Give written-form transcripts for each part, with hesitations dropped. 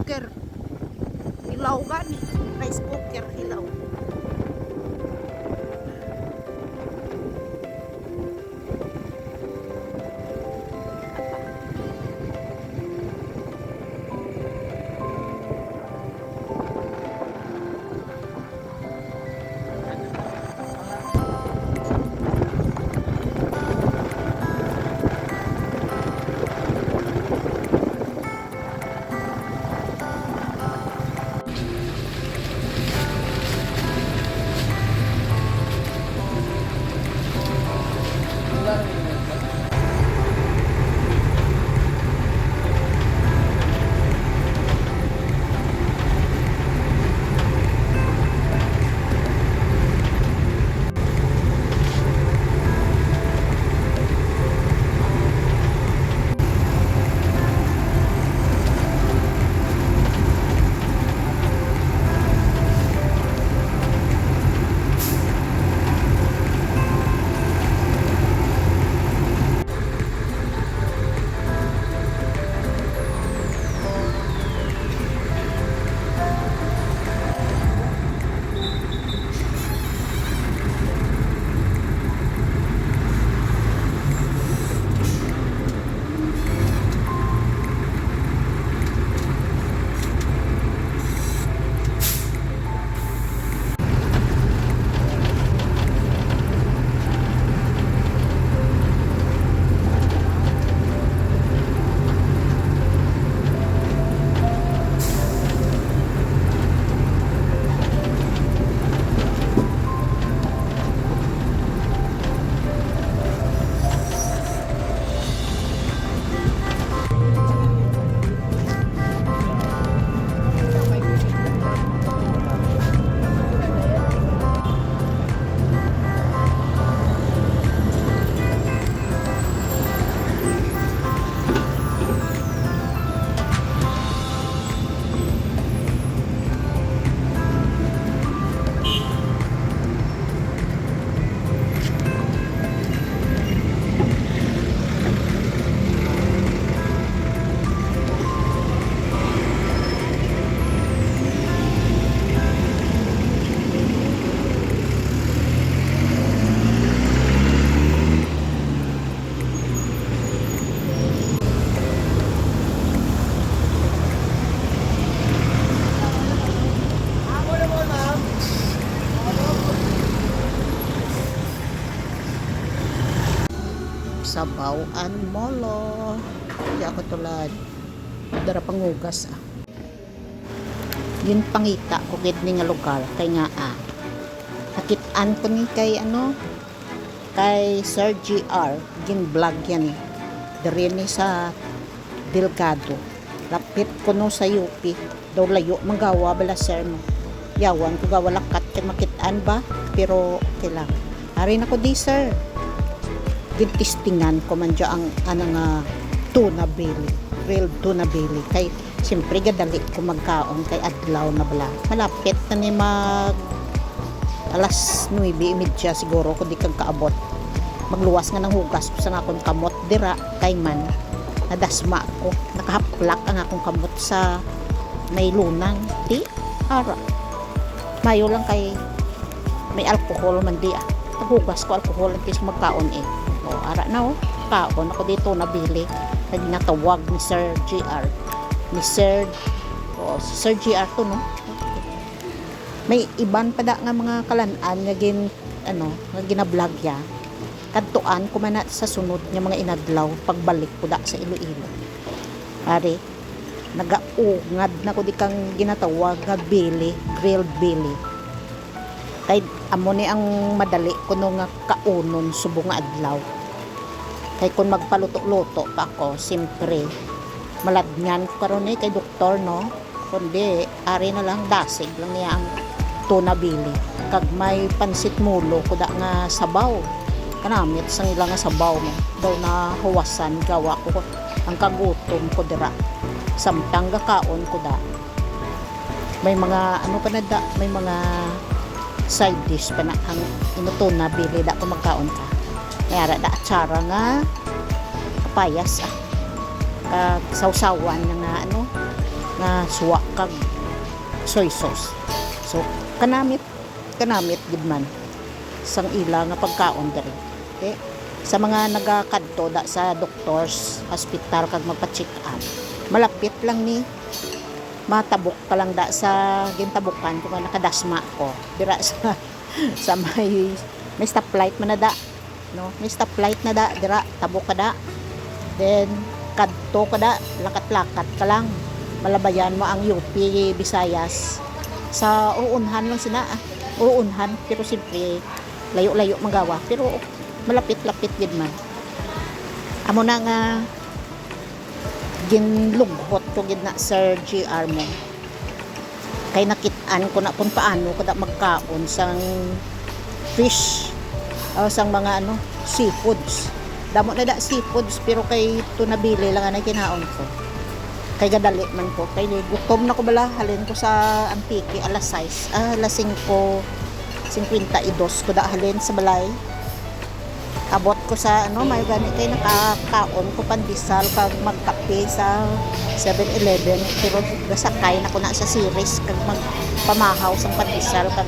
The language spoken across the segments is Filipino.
cooker. Hilaw gani. Rice cooker hilaw. Sabawan molo. Hindi ako tulad. Dara pangugas ah. Yun pangita ko gid ni nga lugar kay nga nakitaan ko ni kay kay Sir GR gin vlog yan eh. Dari ni sa Delgado. Lapit ko no sa UP. Daw layo manggawa bala sir mo. Yawan ko gawa lakat kay makitaan ba pero okay lang. Ari na ko di sir. Gintistingan ko man dya ang nga tuna belly, grilled tuna belly. Kay siyempre gadali ko magkaon kay adlaw na bala. Malapit na ni mag alas 9:30 siguro ko di kag kaabot. Magluwas nga ng hugas ko sa akong kamot dira kay man nadasma ko. Nakahaplak ang akong kamot sa may lunang. Di ara. Mayo lang kay may alcohol man di Naghugas ko alcohol at kis magkaon eh. O, ara na kaon ako dito nabili. Nag natawag ni Sir GR. Ni Sir Sir GR to no. May iban pa da nga mga kalan-an nga nga gina-vlog ya. Kadtuan ko man na sa sunod nga mga inadlaw pagbalik ko da sa Iloilo. Ari nagaungad na ko di kang ginatawag nga belly, grilled belly. Kay amo ni ang madali kuno nga kaunon subong nga adlaw. Kay kun magpaluto-luto pa ako, simpre maladngan ko karon kay doktor no. Kundi ari na lang dasig lang niya ang tuna belly. Kag may pansit mulo kuda nga sabaw. Kanamit sang ilang nga sabaw mo. Daw na huwasan gawa ko ang kagutom ko dira. Samtang gakaon ko da. May mga pa na da, may mga side dish pa na ang inutuna bili da kung magkaon ka. Kaya da atsara nga kapayas sausawan nga nga suwa kag soy sauce. So kanamit gid man sang ila nga pagkaon diri. Okay? Sa mga nagakadto da sa doctors hospital kag magpa-check up, malapit lang ni matabok ka lang da sa gintabukan kung nakadasma ko dira sa sa may stoplight man na da, no, may stoplight na da dira, tabok ka da, then kadto ka da, lakat-lakat ka lang, malabayan mo ang UP Visayas. Sa uunhan lang sina, uunhan, pero siyempre layo-layo magawa, pero malapit-lapit gid man. Amo na nga ginlughot ko gid na Sir GR mo, kay nakit-an ko na kung paano ko da magkaon sang fish o sang mga seafoods. Damo na da seafoods, pero kay tunabili lang na kinaon ko, kay gadali man ko, kay gutom na ko bala, halin ko sa Antique alas 6, alas 5:52 ko da halin sa balay. Abot ko sa may gani kay nakakaon ko pandesal kag magkape sa 7-Eleven, pero gasakay na ko na sa series kag magpamahaw sang pandesal kag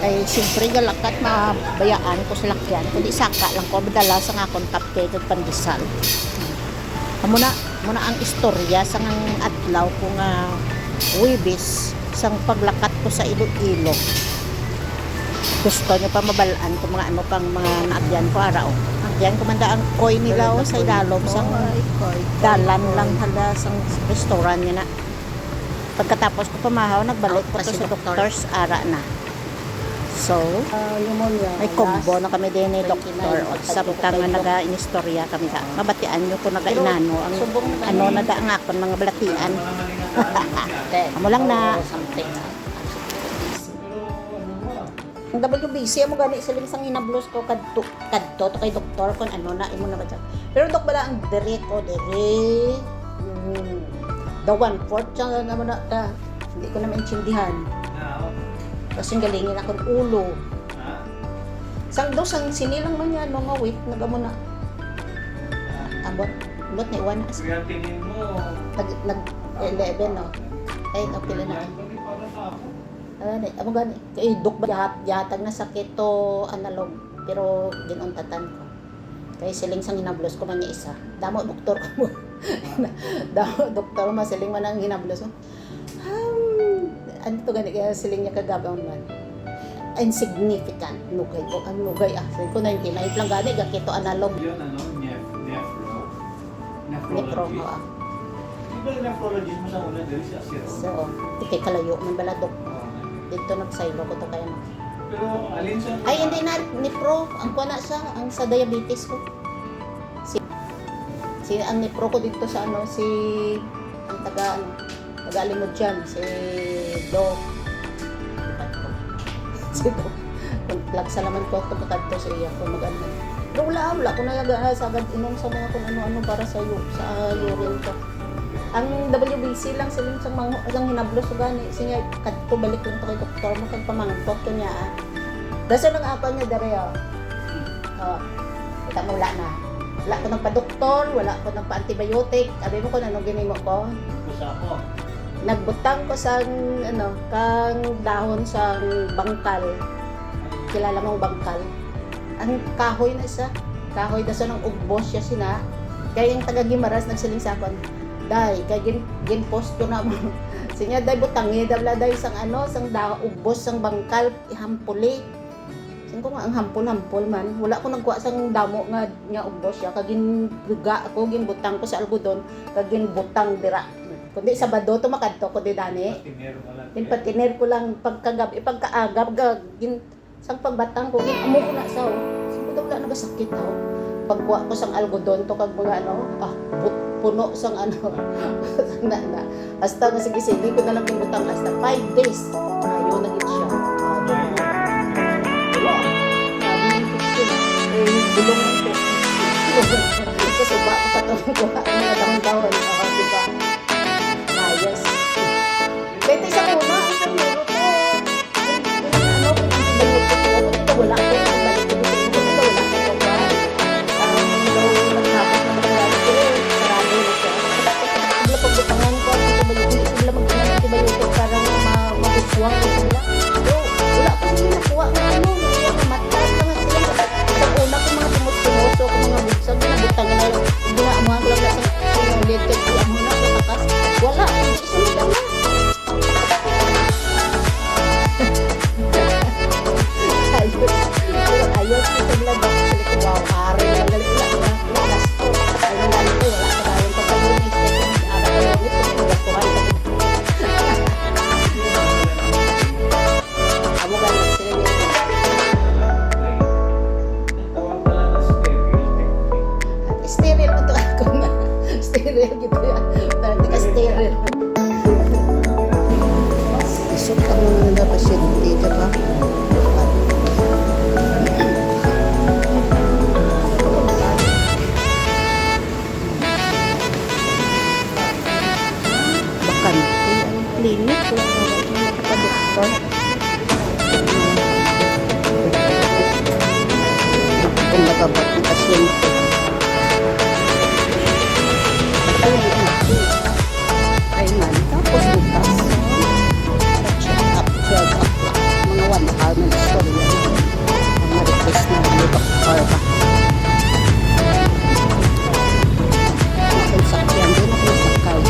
kay siyempre galakat mabayaan ko sa lakyan, kundi saka lang ko madala sa akong kape kag pandesal. Muna ang istorya sang adlaw ko nga Huwebes sang paglakat ko sa Iloilo. Gusto nyo pa mabalaan kung mga pang mga naagyan ko araw. Agyan ko manda ang koy nila sa ilalom sang dalan lang hala sang restaurant niya na. Pagkatapos ko pamahaw, nagbalik ko sa doctor's ara na. So, may combo na kami din ni doktor o sabutang nga naga-inistorya kami ka. Mabatian nyo kung naga-inano ang na da nga akon mga balatian. Amo lang na ang WBC mo gani siling sang hinablos ko kadto to kay doktor kon na imo na ba dyan. Pero dok bala ang dere the 1/4 siya naman na hindi ko na maintindihan. Kasi galingin akong ulo. Sang sinilang man yan mga wait nagamo na. Abot ni Iwan. Tingin mo. Nag 11 no. Ay pila na. Amo gani kay dok ba yatag na sakit to analog, pero ginuntatan ko. Kay siling sang hinablos ko man niya isa. Damo doktor ko mo. Damo doktor mo siling man ang hinablos mo. Ano to gani kaya siling niya kagabaw man. Insignificant nugay ko ang nugay sabi ko 99 lang gani gakito analog. Yun nephrology. Di ba nephrology mo sa una diri sa Siro? So, kay kalayo man bala dok. Dito nagsaylo ko to kaya no. Pero alin siya? Ay hindi na nipro ang kuha na siya ang sa diabetes ko. Si ang nipro ko dito sa si ang taga-alimod dyan, si Doc. Si Doc. Lagsalaman ko ito patadto sa iya kung mag-ano. Pero wala ko na sagad inom sa mga kung ano-ano para sa urine ko. Ang WBC lang siling sa mga hinablos ko gani. Sinya kadto balik ko kay doktor mo kag pamangkot ko niya. Dasa lang apa niya dere kita mo wala na. Wala ko nagpa-doktor, wala ko nagpa-antibiotic. Abi mo kung anong ginimo ko? Kusa ko. Nagbutang ko sa kang dahon sa bangkal. Kilala mong bangkal? Ang kahoy na siya. Kahoy na siya ng ugbos siya sina. Kaya yung taga Gimaras nagsiling sa akon. Day, kay gin-post ko na mo. Sinya day butangi dabla day sang sang ugbos sang bangkal ihampuli. Sin ko nga ang hampol man. Wala ko nagkuha sang damo nga ugbos siya kag ginbuga ako ginbutang ko sa algodon kag ginbutang dira. Kundi Sabado to makadto ko di dani. Patiner ko lang pagkagabi pagkaagab sang pagbatang ko amo ko na sa sin ko wala nagasakit pagkuha ko sang algodon to kag mga puno sang na hasta nga sige ko na lang butang hasta 5 days ayo na gid siya bulong ko sa suba ko pa to ko ang dahon di ba ayos dito sa kuna ang pagluto ko wala ko pagbutangan ko, ito ba yung buwang ko sila. So, wala ko sila nakuha ng ano, nakuha ng matay mga sila. Sa una ko mga tumos-tumoso ko mga bugsag, nabutang na lang. Ginaamuhan ko lang na sa ulit, kaya kaya mo na katakas. Wala, hindi sunod ang na. Ayos ito lang ba? Sila ko, wow, hari lang galit lang. Last ko, ayun lang ito, wala ka tayong pagkalunis. Ara ka lang ito, gastuhan ka. Amo galit sila niya. Tawag pala na stereo. Stereo na to ako na. Stereo gitu ya. Parang ka stereo. Isok ka mga nanda pasyente, diba? Bakante ang klinik. Wala na magpa-doktor. Kung nagabat ng pasyente. Ay man, tapos bukas. Check up, 12 o'clock. Mga 1 hour na story yan. Mga request na mga doktor ba. Mga sakyan din ako sakay.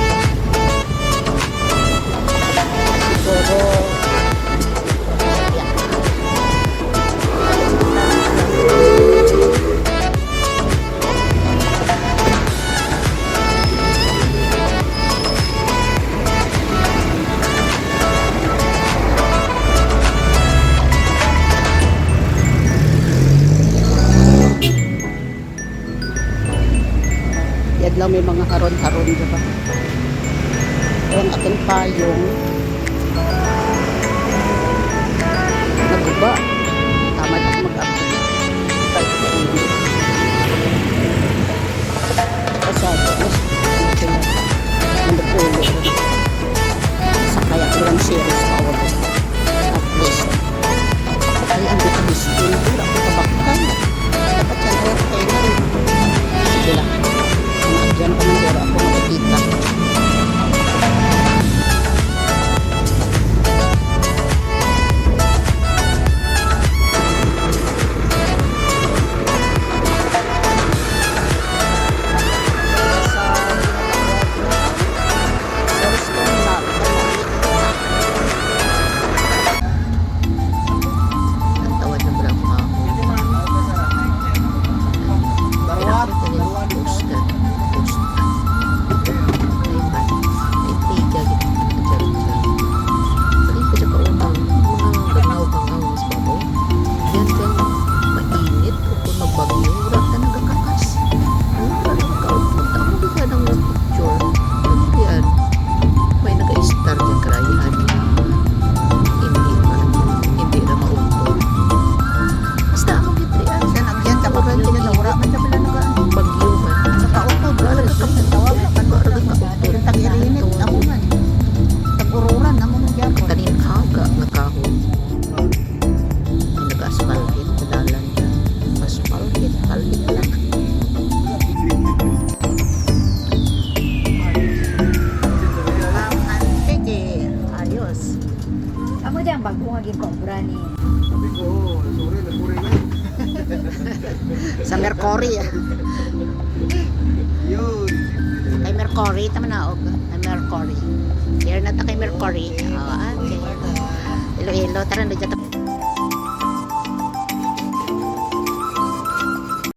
Siguro, yan lang may mga haron-haron, diba? Ang aking payong naguba. Tama na ako mag-upload. Pasado. Nandapulo. Sakaya ko lang series pa ako. At least. Ay, ang vitamin C. Wala ko kabaktan. Dapat yan airplane na rin. Sige lang. Diyan pa man ako makikita. Ang bago nga gikobra ni. Sa Mercury. Yun. Kay Mercury, tama na og. Kay Mercury. Here na ta kay Mercury. Okay. Iloilo, tara na dyan.